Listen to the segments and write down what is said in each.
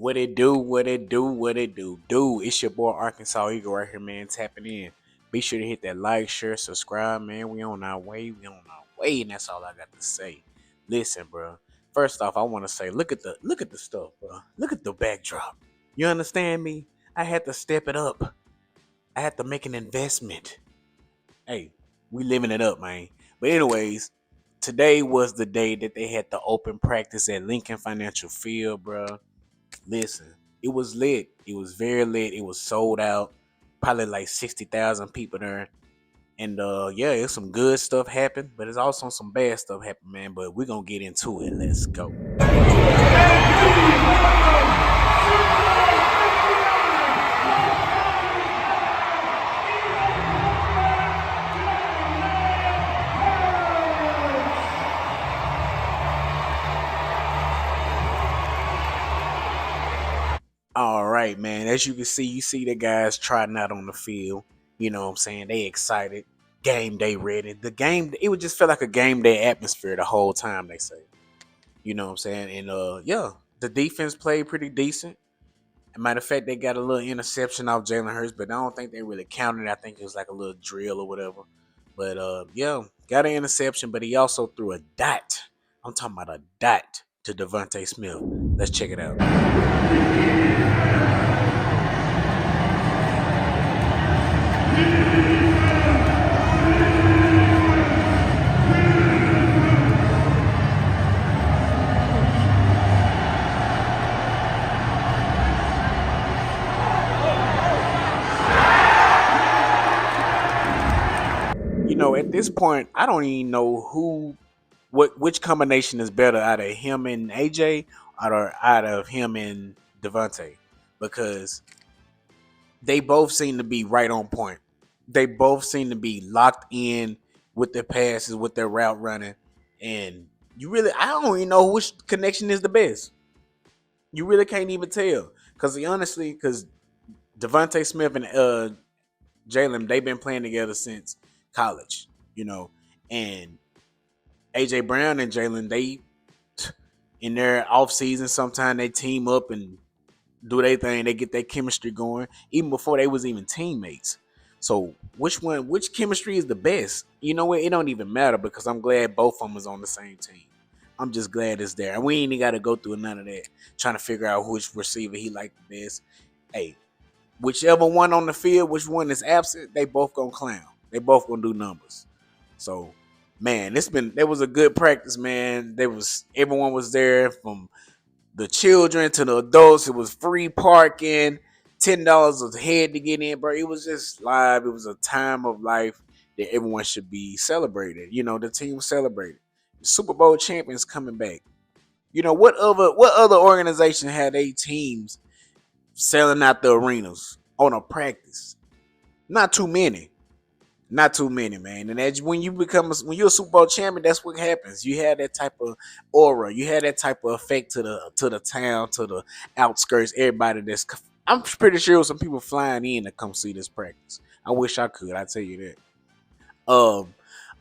What it do, what it do, what it do. Dude, it's your boy Arkansas Eagle right here, man, tapping in. Be sure to hit that like, share, subscribe, man. We on our way, and that's all I got to say. Listen, bro. First off, I want to say, look at the stuff, bro. Look at the backdrop. You understand me? I had to step it up. I had to make an investment. Hey, we living it up, man. But anyways, today was the day that they had the open practice at Lincoln Financial Field, bro. Listen, it was lit. It was very lit. It was sold out. Probably like 60,000 people there. And yeah, it's some good stuff happened, but it's also some bad stuff happened, man. But we're gonna get into it. Let's go. All right, man. As you can see, you see the guys trotting out on the field. You know what I'm saying? They excited. Game day ready. The game, it would just feel like a game day atmosphere the whole time, they say. You know what I'm saying? And yeah, the defense played pretty decent. As a matter of fact, they got a little interception off Jalen Hurts, but I don't think they really counted. I think it was like a little drill or whatever. But yeah, got an interception, but he also threw a dot. I'm talking about a dot to Devontae Smith. Let's check it out. You know, at this point, I don't even know which combination is better out of him and AJ or out of him and Devontae, because they both seem to be right on point. They both seem to be locked in with their passes, with their route running, and I don't even know which connection is the best. You really can't even tell, because Devontae Smith and Jalen, they've been playing together since college, you know, and AJ Brown and Jalen, they in their off season, sometimes they team up and do their thing. They get their chemistry going, even before they was even teammates. So which chemistry is the best? You know what? It don't even matter, because I'm glad both of them is on the same team. I'm just glad it's there. And we ain't got to go through none of that, trying to figure out which receiver he liked the best. Hey, whichever one on the field, which one is absent, they both gonna clown. They both gonna do numbers. So, man, there was a good practice, man. Everyone was there, from the children to the adults. It was free parking, $10 a head to get in, bro. It was just live. It was a time of life that everyone should be celebrated. You know, the team celebrated. The Super Bowl champions coming back. You know, what other organization had eight teams selling out the arenas on a practice? Not too many. Not too many, man. And as when you're a Super Bowl champion, that's what happens. You have that type of aura. You have that type of effect to the town, to the outskirts. Everybody I'm pretty sure some people flying in to come see this practice. I wish I could. I tell you that.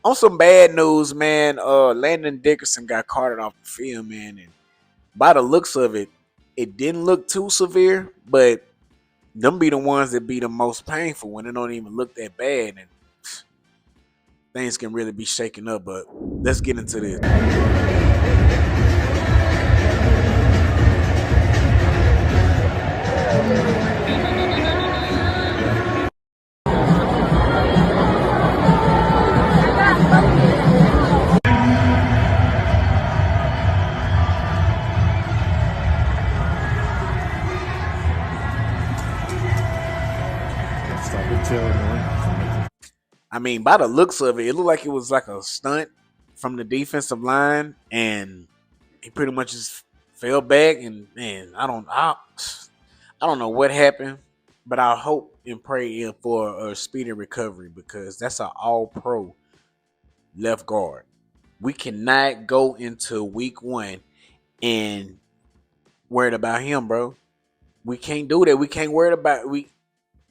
On some bad news, man. Landon Dickerson got carted off the field, man, and by the looks of it, it didn't look too severe, but them be the ones that be the most painful when it don't even look that bad, and things can really be shaken up. But let's get into this. Stop it, Illinois. I mean, by the looks of it, it looked like it was like a stunt from the defensive line, and he pretty much just fell back. And man, I don't know what happened, but I hope and pray for a speedy recovery, because that's an All-Pro left guard. We cannot go into week one and worried about him, bro. We can't do that. We can't worry about we.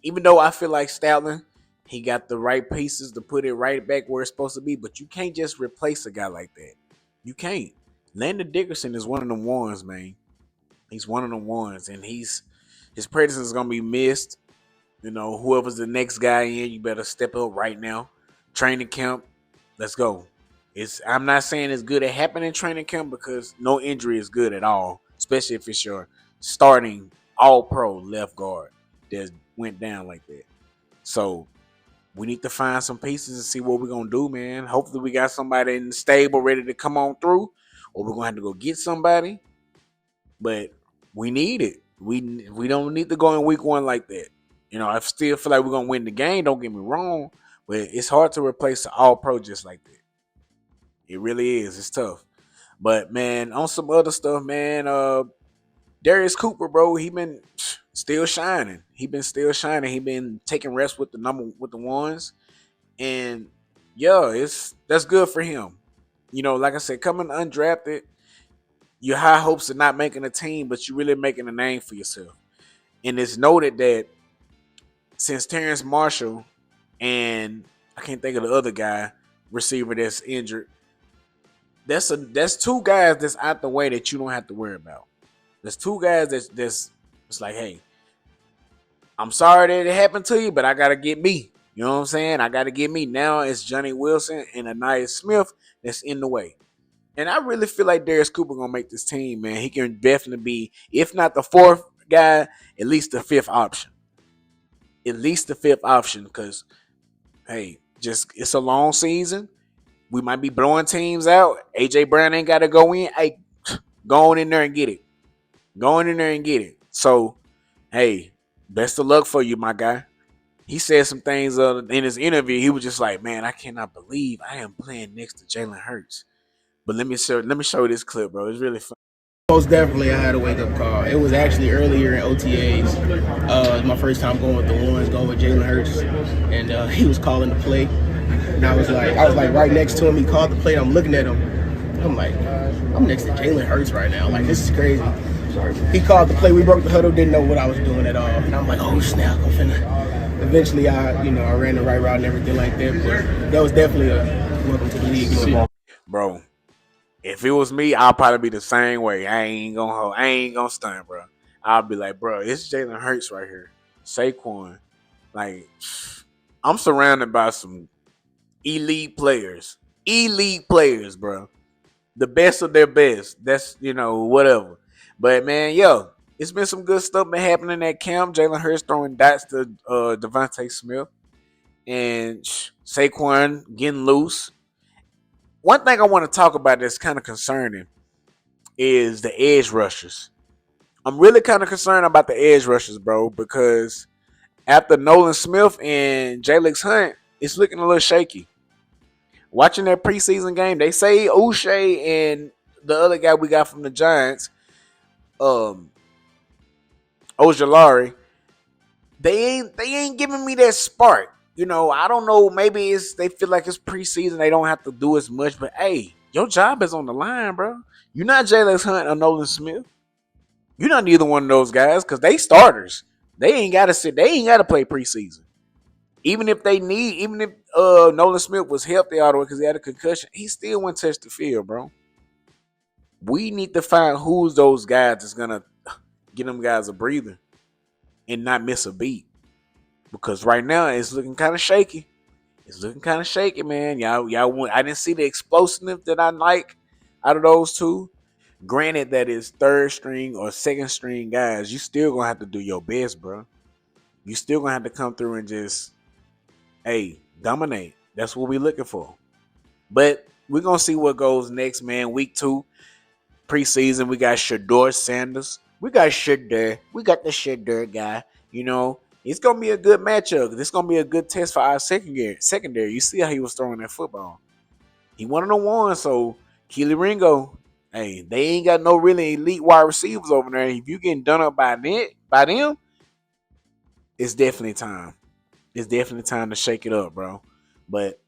Even though I feel like Stoutland, he got the right pieces to put it right back where it's supposed to be, but you can't just replace a guy like that. You can't. Landon Dickerson is one of them ones, man. He's one of the ones, and his presence is gonna be missed. Whoever's the next guy in, you better step up right now. Training camp, let's go. I'm not saying it's good at happening in training camp because no injury is good at all, especially if it's your starting all pro left guard that went down like that. So we need to find some pieces and see what we're gonna do, man. Hopefully we got somebody in the stable ready to come on through, or we're gonna have to go get somebody. But we need it. We don't need to go in week one like that. I still feel like we're gonna win the game. Don't get me wrong, but it's hard to replace the All Pro just like that. It really is. It's tough. But man, on some other stuff, man. Darius Cooper, bro, he been still shining. He been still shining. He been taking reps with the ones, and yeah, that's good for him. Like I said, coming undrafted, your high hopes of not making a team, but you really making a name for yourself. And it's noted that since Terrence Marshall and I can't think of the other guy receiver that's injured, that's two guys that's out the way that you don't have to worry about. There's two guys that's it's like, hey, I'm sorry that it happened to you, but I gotta get me. You know what I'm saying? I gotta get me. Now it's Johnny Wilson and Anais Smith that's in the way. And I really feel like Darius Cooper gonna make this team, man. He can definitely be, if not the fourth guy, at least the fifth option. At least the fifth option, because hey, just it's a long season. We might be blowing teams out. AJ Brown ain't gotta go in. Hey, go on in there and get it. Go on in there and get it. So, hey, best of luck for you, my guy. He said some things in his interview. He was just like, man, I cannot believe I am playing next to Jalen Hurts. But let me show you this clip, bro. It's really fun. Most definitely, I had a wake up call. It was actually earlier in OTAs. My first time going with the ones, going with Jalen Hurts, and he was calling the play. And I was like right next to him. He called the play. And I'm looking at him. I'm like, I'm next to Jalen Hurts right now. Like, this is crazy. He called the play. We broke the huddle. Didn't know what I was doing at all. And I'm like, oh snap! I'm finna. Eventually, I ran the right route and everything like that. But that was definitely a welcome to the league. Bro, if it was me, I'll probably be the same way. I ain't gonna stunt, bro. I'll be like, bro, it's Jalen Hurts right here. Saquon. Like, I'm surrounded by some elite players. Elite players, bro. The best of their best. That's, whatever. But, man, it's been some good stuff been happening at camp. Jalen Hurts throwing dots to Devontae Smith. And Saquon getting loose. One thing I want to talk about that's kind of concerning is the edge rushers. I'm really kind of concerned about the edge rushers, bro, because after Nolan Smith and Jalix Hunt, it's looking a little shaky. Watching that preseason game, they say O'Shea and the other guy we got from the Giants, Ojulari, they ain't giving me that spark. I don't know. Maybe they feel like it's preseason. They don't have to do as much. But hey, your job is on the line, bro. You're not Jalix Hunt or Nolan Smith. You're not neither one of those guys because they starters. They ain't got to sit. They ain't got to play preseason. Even if Nolan Smith was healthy all the way because he had a concussion, he still wouldn't touch the field, bro. We need to find who's those guys that's gonna get them guys a breather and not miss a beat. Because right now it's looking kind of shaky. It's looking kind of shaky, man. Y'all. I didn't see the explosiveness that I like out of those two. Granted, that is third string or second string guys. You still gonna have to do your best, bro. You still gonna have to come through and just, hey, dominate. That's what we're looking for. But we're gonna see what goes next, man. Week 2, preseason. We got Shador Sanders. We got the Shador guy. It's gonna be a good matchup. This gonna be a good test for our secondary. You see how he was throwing that football. He one of the ones. So Keely Ringo, hey, they ain't got no really elite wide receivers over there. If you getting done up by them, it's definitely time. It's definitely time to shake it up, bro. But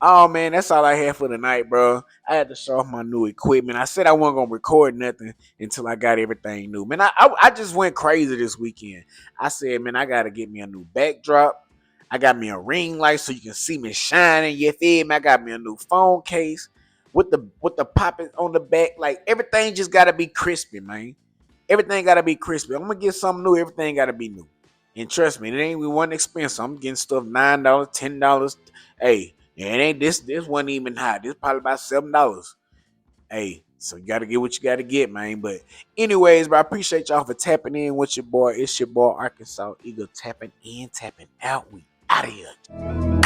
oh man, that's all I had for tonight, bro. I had to show off my new equipment. I said I wasn't gonna record nothing until I got everything new. Man, I just went crazy this weekend. I said, man, I gotta get me a new backdrop. I got me a ring light so you can see me shining. You feel me? I got me a new phone case with the popping on the back. Like everything just gotta be crispy, man. Everything gotta be crispy. I'm gonna get something new. Everything gotta be new. And trust me, it ain't we one expensive. I'm getting stuff $9, $10. Hey, and it ain't this wasn't even high. This probably about $7. Hey, so you gotta get what you gotta get, man. But anyways, bro, I appreciate y'all for tapping in with your boy. It's your boy Arkansas Eagle tapping in, tapping out. We out of here.